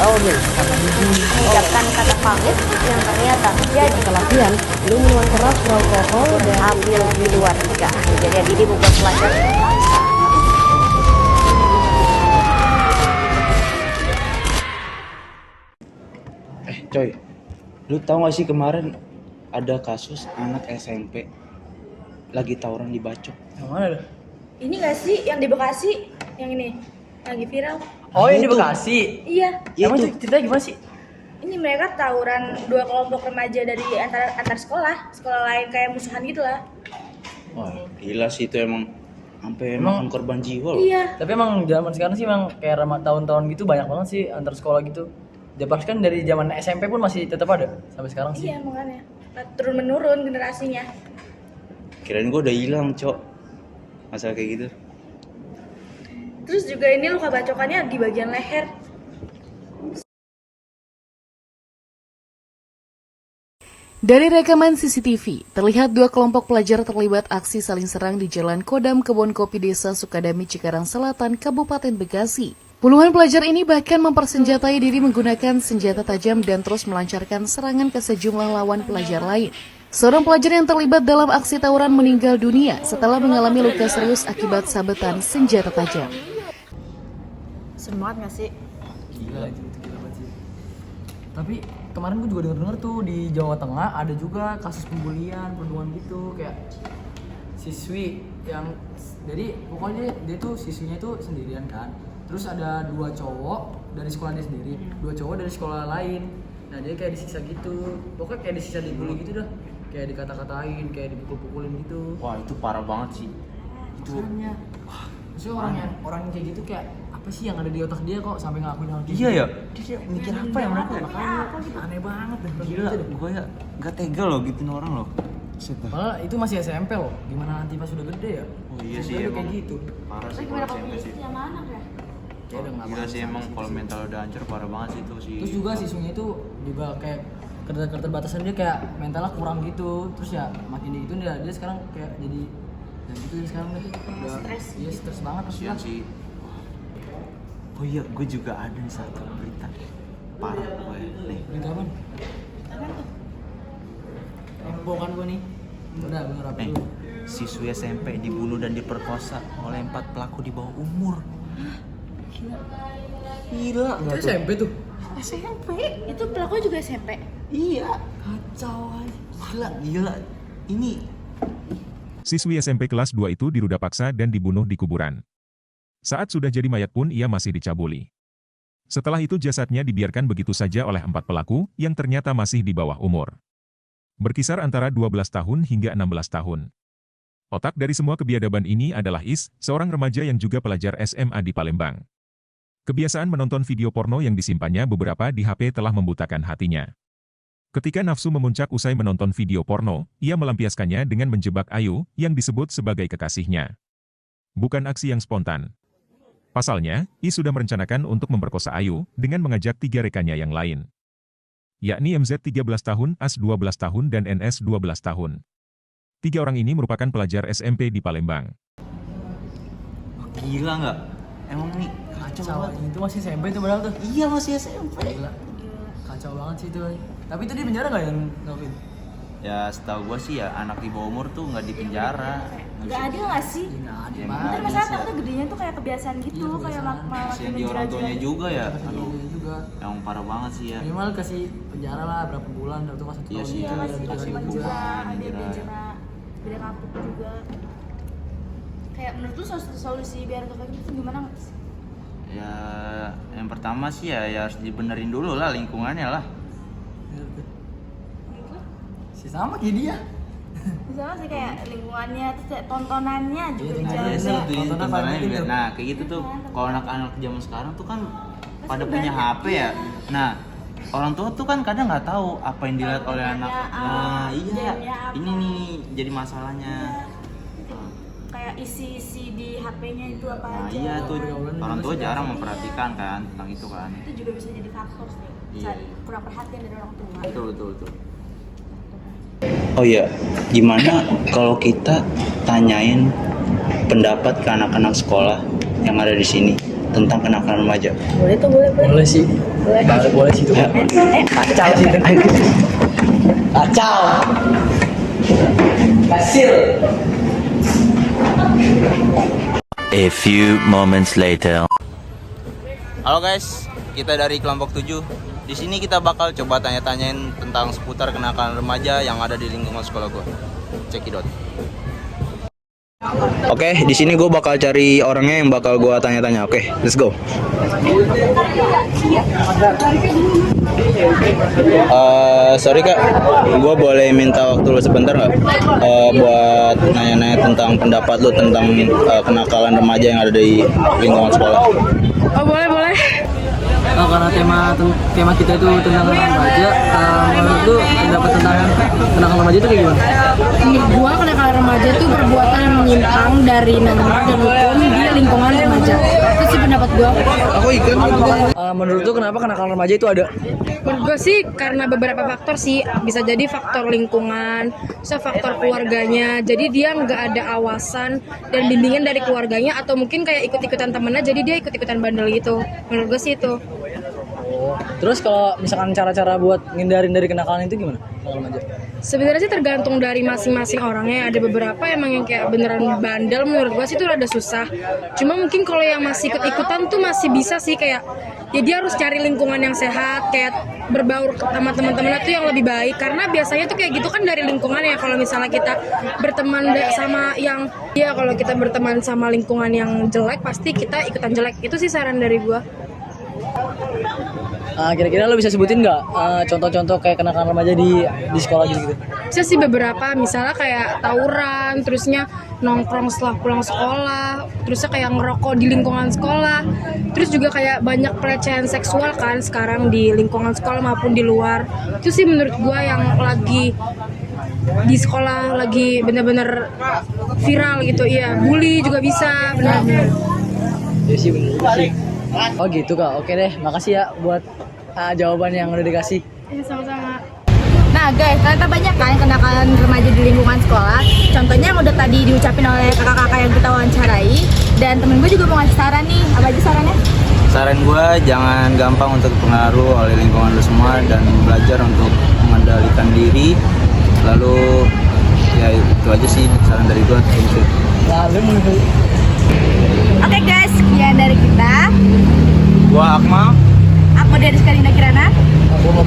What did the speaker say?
Omin karena mengucapkan kata pamit yang ternyata jadi pelatihan belum minuman keras, alkohol, dan ambil di luar nikah. Kejadian ini membuat pelajar Coy, lu tau gak sih kemarin ada kasus anak SMP lagi tawuran di Bacok? Yang mana dah? Ini gak sih yang di Bekasi? Yang ini lagi viral. Oh, yang di Itu. Bekasi. Iya. Emang Itu. itu ceritanya gimana sih? Ini mereka tawuran dua kelompok remaja dari antar sekolah lain kayak musuhan gitu lah. Wah, gila sih itu emang sampai Emang- makan korban jiwa loh. Iya. Tapi emang zaman sekarang sih emang kayak tahun-tahun gitu banyak banget sih antar sekolah gitu. Japas kan dari zaman SMP pun masih tetap ada sampai sekarang sih. Iya makanya turun menurun generasinya. Kirain gua udah hilang, Cok. Masalah kayak gitu. Terus juga ini luka bacokannya di bagian leher. Dari rekaman CCTV, terlihat dua kelompok pelajar terlibat aksi saling serang di Jalan Kodam Kebon Kopi Desa Sukadami, Cikarang Selatan, Kabupaten Bekasi. Puluhan pelajar ini bahkan mempersenjatai diri menggunakan senjata tajam dan terus melancarkan serangan ke sejumlah lawan pelajar lain. Seorang pelajar yang terlibat dalam aksi tawuran meninggal dunia setelah mengalami luka serius akibat sabetan senjata tajam. Serem banget gak sih? Gila itu gila banget sih. Tapi kemarin gue juga denger tuh di Jawa Tengah ada juga kasus pembulian, perundungan gitu kayak siswi yang jadi pokoknya dia tuh siswinya tuh sendirian kan. Terus ada dua cowok dari sekolah dia sendiri, dua cowok dari sekolah lain. Nah dia kayak disiksa gitu, pokoknya kayak disiksa dibully gitu dah, kayak dikata-katain, kayak dipukul-pukulin gitu. Wah, itu parah banget sih. Itu Maksudnya, maksudnya orang yang kayak gitu kayak apa sih yang ada di otak dia kok sampai ngelakuin hal gitu? iya ya. Dia mikir apa ya mereka? Makanya aneh banget deh. Gila, gua ya gak tega loh gituin orang loh. Set dah. Padahal itu masih SMP loh, gimana nanti pas udah gede ya? Oh iya sih, Udah kayak emang. gitu. Parah sih Tapi kalau gimana kalau SMP sih. sama anak ya? Kayak udah nggak Gila pantas sih emang sih. kalau mental udah hancur parah banget sih itu sih. Terus juga siswinya itu juga kayak keterbatasan dia kayak mentalnya kurang gitu. Terus ya makin di itu dia sekarang kayak jadi ya gitu ya sekarang deh. Udah stres. Iya stres banget Kasian sih. Oh iya, gue juga ada nih satu berita parah gue nih. Berita apa? Bukan gue nih. Udah gue rapi dulu. Siswi SMP dibunuh dan diperkosa oleh 4 pelaku di bawah umur. Gila nggak Itu tuh? SMP tuh. SMP? Itu pelakunya juga SMP? Iya. Kacau aja. Gila. Ini Siswi SMP kelas 2 itu diruda paksa dan dibunuh di kuburan. Saat sudah jadi mayat pun ia masih dicabuli. Setelah itu jasadnya dibiarkan begitu saja oleh 4 pelaku yang ternyata masih di bawah umur. Berkisar antara 12 tahun hingga 16 tahun. Otak dari semua kebiadaban ini adalah Is, seorang remaja yang juga pelajar SMA di Palembang. Kebiasaan menonton video porno yang disimpannya beberapa di HP telah membutakan hatinya. Ketika nafsu memuncak usai menonton video porno, ia melampiaskannya dengan menjebak Ayu, yang disebut sebagai kekasihnya. Bukan aksi yang spontan. Pasalnya, I sudah merencanakan untuk memperkosa Ayu dengan mengajak 3 rekannya yang lain. Yakni MZ 13 tahun, AS 12 tahun, dan NS 12 tahun. 3 orang ini merupakan pelajar SMP di Palembang. gila nggak? Emang nih kacau Kacau. banget. Itu masih SMP tuh padahal tuh. Iya masih SMP. Gila. Kacau banget sih itu. Tapi itu di penjara nggak yang ngelakuin? Ya setahu gua sih ya anak di bawah umur tuh nggak di penjara. Gak adil gak sih? Ya nggak ada Ya, banget. Ntar Adil masalah sih. takutnya gedenya tuh kayak kebiasaan gitu, Iya, kayak kebiasaan. malah Kasian di orang tuanya juga ya. Aduh, Iya juga. yang parah banget sih ya. Minimal kasih penjara lah berapa bulan atau masuk Iya tahun sih, Iya, gitu, masih biar hukuman dijerat juga, hukuman, ada jerat. beda beda kapuk juga. Kayak menurut lu solusi biar untuk kayak gitu gimana nggak sih? Ya yang pertama sih ya harus dibenerin dulu lah lingkungannya lah. Menurut lu? Si sama kayak dia. Misalnya sih kayak lingkungannya, terus kayak tontonannya juga Iya, Nah, dijaga. iya sih itu Tontonan tontonannya paling juga. penting. Nah kayak gitu tuh. Kalau anak-anak zaman sekarang tuh kan pada Pasti punya banyak, HP ya. Nah orang tua tuh kan kadang nggak tahu apa yang dilihat oleh Tontonannya anak. apa, Nah iya. jamnya apa. Ini nih jadi masalahnya. Kayak isi-isi di HP-nya itu apa Nah aja. iya tuh Pergaulan orang juga tua sih. jarang memperhatikan kan tentang itu kan. Itu juga bisa jadi faktor sih. Bisa Iya. kurang perhatian dari orang tua. Betul. Oh iya, gimana kalau kita tanyain pendapat ke anak-anak sekolah yang ada di sini? tentang kenakalan remaja. Boleh tuh, boleh. Boleh sih. Boleh sih tuh. Kacau sih itu. Kacau. Hasil. A few moments later. Halo guys, kita dari kelompok 7. Di sini kita bakal coba tanya-tanyain tentang seputar kenakalan remaja yang ada di lingkungan sekolah gue. Cekidot. Oke, di sini gue bakal cari orangnya yang bakal gue tanya-tanya. Oke, let's go. Sorry kak, gue boleh minta waktu lu sebentar nggak? Buat nanya-nanya tentang pendapat lu tentang kenakalan remaja yang ada di lingkungan sekolah. Oh, boleh. Karena tema kita itu tentang remaja, menurut lu pendapat tentang kenakalan remaja itu kayak gimana? Menurut gua kenakalan remaja itu perbuatan yang menyimpang dari norma dan hukum di lingkungan remaja. Itu sih pendapat gua. Aku ikut. Menurut lu kenapa kenakalan remaja itu ada? Menurut gua sih karena beberapa faktor sih. Bisa jadi faktor lingkungan, bisa faktor keluarganya. Jadi dia nggak ada awasan dan bimbingan dari keluarganya, atau mungkin kayak ikut-ikutan temennya, jadi dia ikut-ikutan bandel gitu. Menurut gua sih itu. Terus kalau misalkan cara-cara buat ngindarin dari kenakalan itu gimana? Kalau remaja? Sebenarnya sih tergantung dari masing-masing orangnya. Ada beberapa emang yang kayak beneran bandel, menurut gua sih itu rada susah. Cuma mungkin kalau yang masih ikut-ikutan tuh masih bisa sih, kayak ya dia harus cari lingkungan yang sehat, kayak berbaur sama teman-temannya tuh yang lebih baik. Karena biasanya tuh kayak gitu kan dari lingkungan ya. Kalau misalnya kita berteman sama yang kalau kita berteman sama lingkungan yang jelek, pasti kita ikutan jelek. Itu sih saran dari gua. Kira-kira lo bisa sebutin nggak contoh-contoh kayak kenakalan remaja di sekolah gitu? Bisa sih beberapa, misalnya kayak tawuran, terusnya nongkrong setelah pulang sekolah, terusnya kayak ngerokok di lingkungan sekolah, terus juga kayak banyak pelecehan seksual kan sekarang di lingkungan sekolah maupun di luar. Itu sih menurut gua yang lagi di sekolah lagi bener-bener viral gitu. Iya, bully juga bisa, benar-benar. Ya sih bener sih. Oh gitu kak, oke deh, makasih ya buat jawaban yang udah dikasih. Iya, sama-sama. Nah guys, ternyata banyak kan kenakalan remaja di lingkungan sekolah. Contohnya yang udah tadi diucapin oleh kakak-kakak yang kita wawancarai. Dan temen gue juga mau ngasih saran nih. Apa aja sarannya? Saran gue, jangan gampang untuk terpengaruh oleh lingkungan lu semua dan belajar untuk mengendalikan diri. Lalu ya itu aja sih saran dari gue. Oke guys, sekian dari kita. Gua Akmal. Aku dari Sekarina Kirana. Aku mau